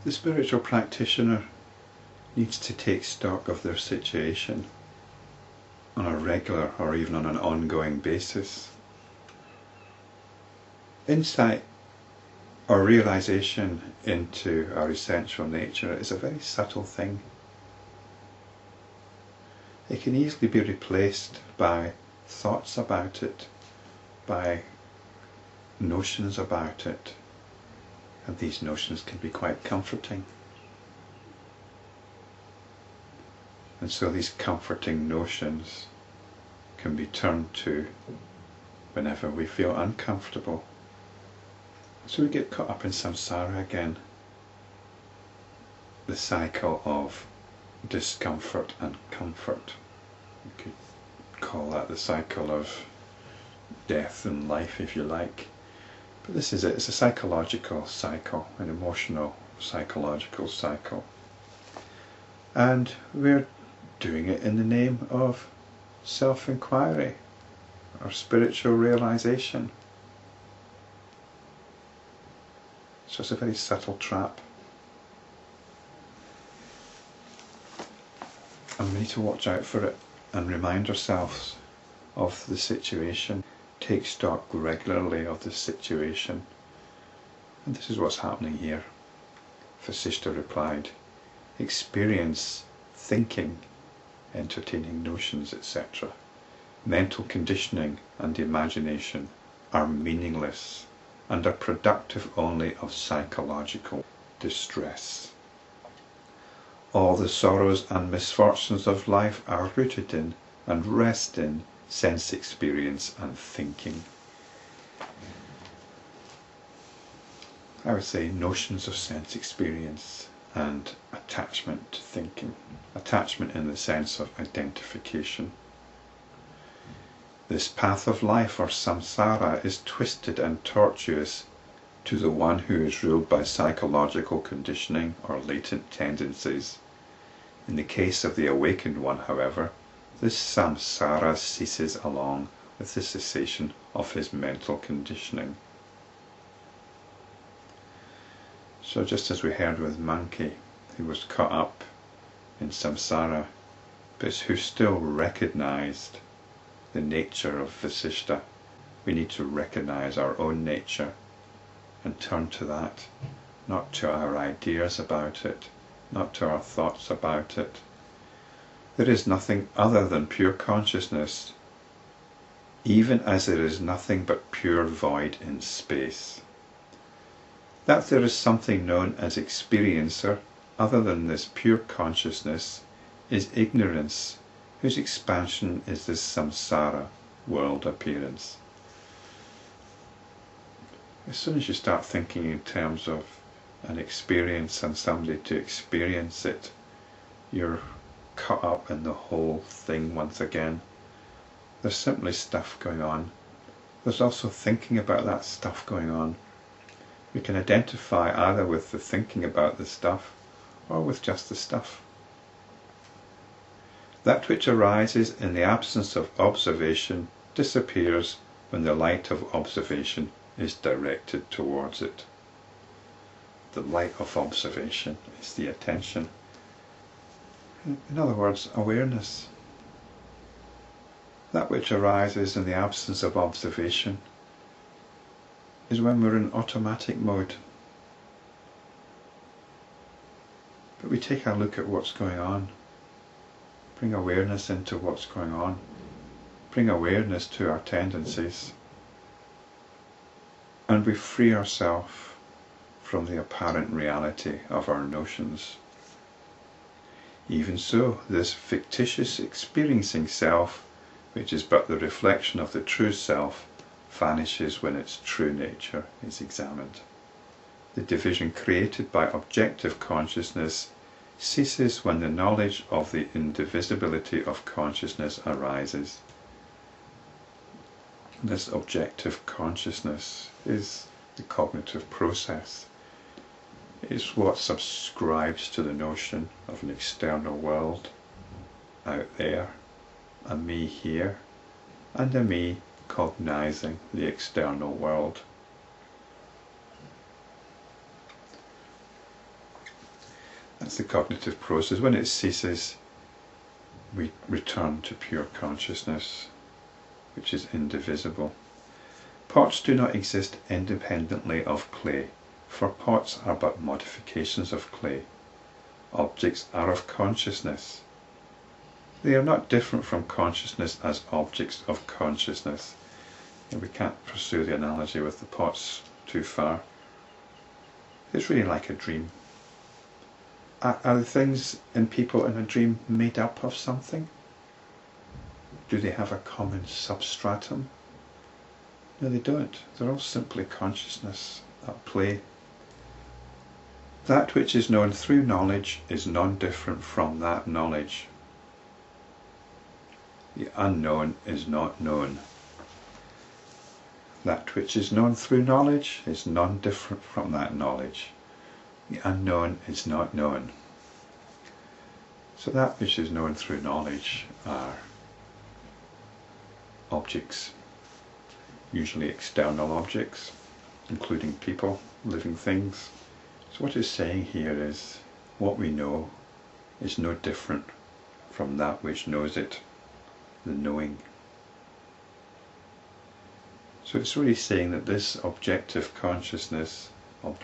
The spiritual practitioner needs to take stock of their situation on a regular or even on an ongoing basis. Insight or realization into our essential nature is a very subtle thing. It can easily be replaced by thoughts about it, by notions about it, and these notions can be quite comforting. And so these comforting notions can be turned to whenever we feel uncomfortable. So we get caught up in samsara again, the cycle of discomfort and comfort. You could call that the cycle of death and life if you like. But this is it, it's a psychological cycle, an emotional psychological cycle. And we're doing it in the name of self-enquiry or spiritual realization. So it's a very subtle trap. And we need to watch out for it and remind ourselves of the situation. Take stock regularly of the situation. And this is what's happening here. Vasishta replied, experience, thinking, entertaining notions, etc., mental conditioning and imagination are meaningless and are productive only of psychological distress. All the sorrows and misfortunes of life are rooted in and rest in sense experience and thinking. I would say notions of sense experience and attachment to thinking. Attachment in the sense of identification. This path of life, or samsara, is twisted and tortuous to the one who is ruled by psychological conditioning or latent tendencies. In the case of the awakened one, however, this samsara ceases along with the cessation of his mental conditioning. So just as we heard with Monkey, who was caught up in samsara, but who still recognized the nature of Vasishta, we need to recognize our own nature and turn to that, not to our ideas about it, not to our thoughts about it. There is nothing other than pure consciousness, even as there is nothing but pure void in space. That there is something known as experiencer other than this pure consciousness is ignorance, whose expansion is this samsara world appearance. As soon as you start thinking in terms of an experience and somebody to experience it, you're caught up in the whole thing once again. There's simply stuff going on. There's also thinking about that stuff going on. We can identify either with the thinking about the stuff or with just the stuff. That which arises in the absence of observation disappears when the light of observation is directed towards it. The light of observation is the attention. In other words, awareness. That which arises in the absence of observation is when we're in automatic mode. But we take a look at what's going on, bring awareness into what's going on, bring awareness to our tendencies, and we free ourselves from the apparent reality of our notions. Even so, this fictitious experiencing self, which is but the reflection of the true self, vanishes when its true nature is examined. The division created by objective consciousness ceases when the knowledge of the indivisibility of consciousness arises. This objective consciousness is the cognitive process. It's what subscribes to the notion of an external world out there, a me here, and a me cognizing the external world. That's the cognitive process. When it ceases, we return to pure consciousness, which is indivisible. Pots do not exist independently of clay, for pots are but modifications of clay. Objects are of consciousness. They are not different from consciousness as objects of consciousness. And we can't pursue the analogy with the pots too far. It's really like a dream. Are the things and people in a dream made up of something? Do they have a common substratum? No, they don't. They're all simply consciousness at play. That which is known through knowledge is non-different from that knowledge. The unknown is not known. That which is known through knowledge is non-different from that knowledge. The unknown is not known. So that which is known through knowledge are objects, usually external objects, including people, living things. So what it's saying here is what we know is no different from that which knows it, the knowing. So it's really saying that this objective consciousness,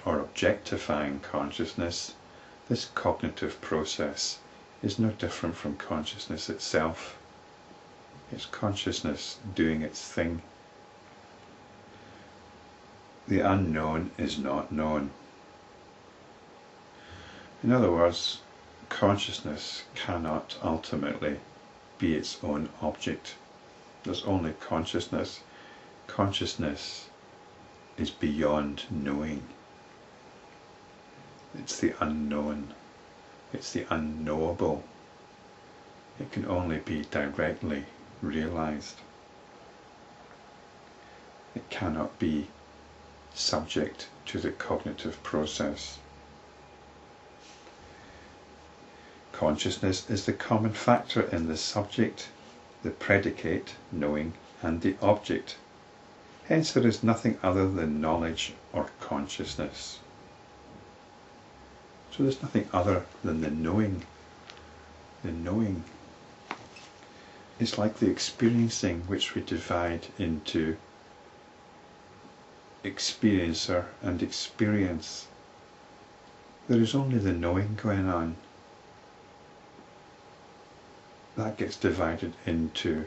or objectifying consciousness, this cognitive process, is no different from consciousness itself. It's consciousness doing its thing. The unknown is not known. In other words, consciousness cannot ultimately be its own object. There's only consciousness. Consciousness is beyond knowing. It's the unknown. It's the unknowable. It can only be directly realized. It cannot be subject to the cognitive process. Consciousness is the common factor in the subject, the predicate, knowing, and the object. Hence there is nothing other than knowledge or consciousness. So there's nothing other than the knowing. The knowing. It's like the experiencing, which we divide into experiencer and experience. There is only the knowing going on. That gets divided into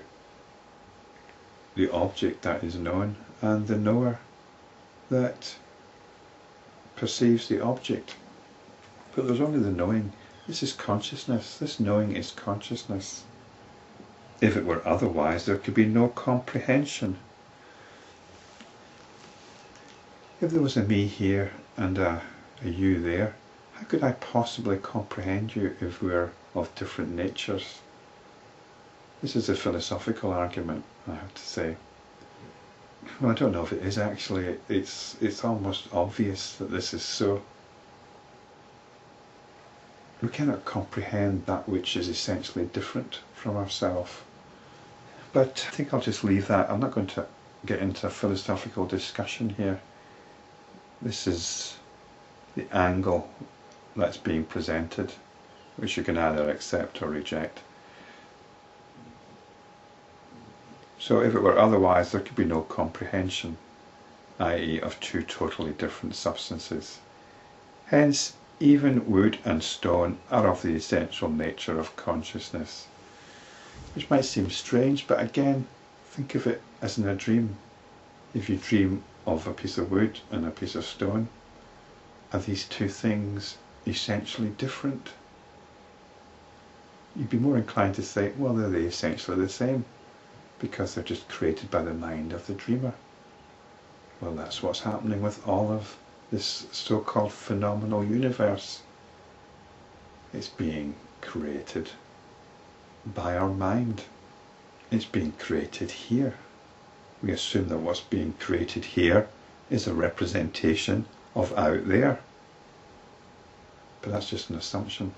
the object that is known and the knower that perceives the object. But there's only the knowing. This is consciousness. This knowing is consciousness. If it were otherwise, there could be no comprehension. If there was a me here and a you there, how could I possibly comprehend you if we're of different natures? This is a philosophical argument, I have to say. Well, I don't know if it is actually. It's almost obvious that this is so. We cannot comprehend that which is essentially different from ourselves. But I think I'll just leave that. I'm not going to get into a philosophical discussion here. This is the angle that's being presented, which you can either accept or reject. So if it were otherwise, there could be no comprehension, i.e. of two totally different substances. Hence, even wood and stone are of the essential nature of consciousness. Which might seem strange, but again, think of it as in a dream. If you dream of a piece of wood and a piece of stone, are these two things essentially different? You'd be more inclined to say, well, they're essentially the same, because they're just created by the mind of the dreamer. Well, that's what's happening with all of this so-called phenomenal universe. It's being created by our mind. It's being created here. We assume that what's being created here is a representation of out there. But that's just an assumption.